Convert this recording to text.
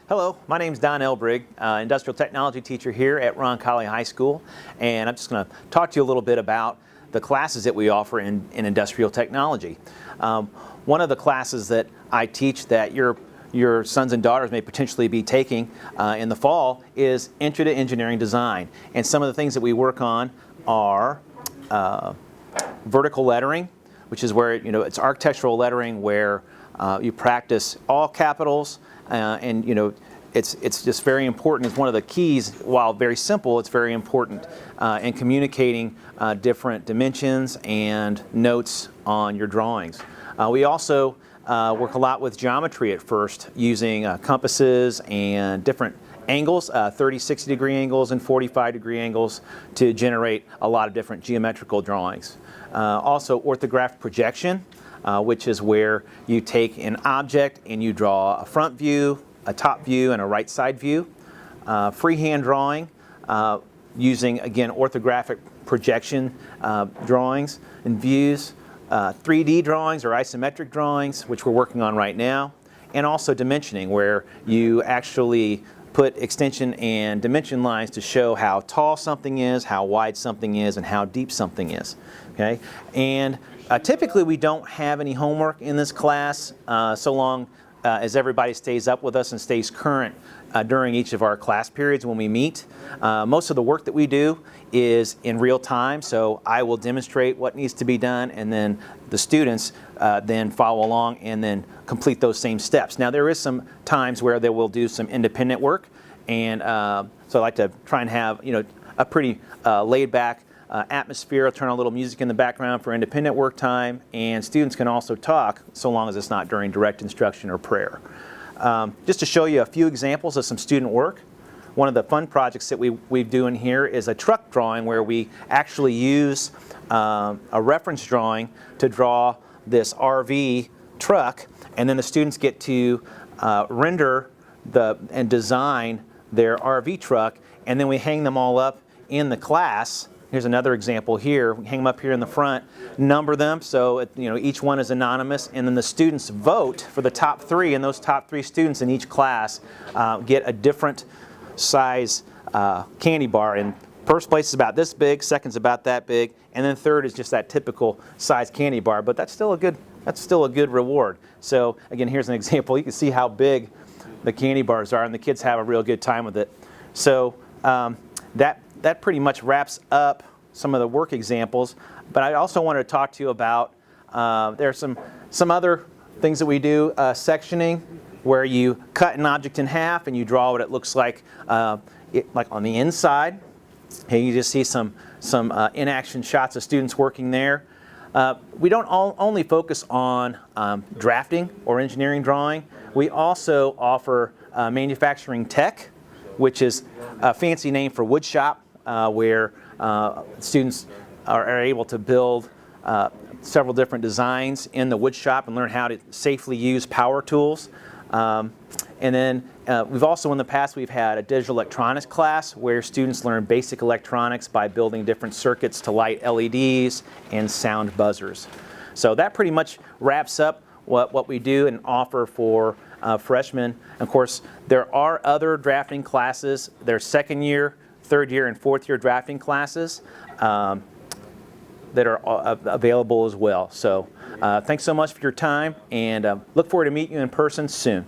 Hello, my name is Don Elbrig, industrial technology teacher here at Roncalli High School, and I'm just going to talk to you a little bit about the classes that we offer in industrial technology. One of the classes that I teach that your sons and daughters may potentially be taking in the fall is Intro to Engineering Design, and some of the things that we work on are vertical lettering, which is where it's architectural lettering where you practice all capitals. And it's just very important. It's one of the keys. While very simple, it's very important in communicating different dimensions and notes on your drawings. We also work a lot with geometry at first, using compasses and different angles, 30, 60 degree angles and 45 degree angles, to generate a lot of different geometrical drawings. Also orthographic projection, which is where you take an object and you draw a front view, a top view, and a right side view. Freehand drawing, using, again, orthographic projection drawings and views. 3D drawings or isometric drawings, which we're working on right now. And also dimensioning, where you actually put extension and dimension lines to show how tall something is, how wide something is, and how deep something is. Okay? And typically we don't have any homework in this class so long as everybody stays up with us and stays current during each of our class periods when we meet. Most of the work that we do is in real time, so I will demonstrate what needs to be done, and then the students then follow along and then complete those same steps. Now there is some times where they will do some independent work, and so I like to try and have a pretty laid back atmosphere. I'll turn on a little music in the background for independent work time, and students can also talk so long as it's not during direct instruction or prayer. Just to show you a few examples of some student work, one of the fun projects that we do in here is a truck drawing where we actually use a reference drawing to draw this RV truck, and then the students get to render and design their RV truck, and then we hang them all up in the class. Here's another example here. We hang them up here in the front, number them, so each one is anonymous, and then the students vote for the top three, and those top three students in each class get a different size candy bar. And first place is about this big, second's about that big, and then third is just that typical size candy bar. But that's still a good reward. So again, here's an example. You can see how big the candy bars are, and the kids have a real good time with it. So that pretty much wraps up some of the work examples. But I also wanted to talk to you about, there's some other things that we do, sectioning, where you cut an object in half and you draw what it looks like on the inside. Here you just see some in-action shots of students working there. We don't only focus on drafting or engineering drawing. We also offer manufacturing tech, which is a fancy name for wood shop, where students are able to build several different designs in the wood shop and learn how to safely use power tools. And then we've also in the past we've had a digital electronics class where students learn basic electronics by building different circuits to light LEDs and sound buzzers. So that pretty much wraps up what we do and offer for freshmen. Of course, there are other drafting classes. There's second year, third year, and fourth year drafting classes that are available as well. So thanks so much for your time, and look forward to meeting you in person soon.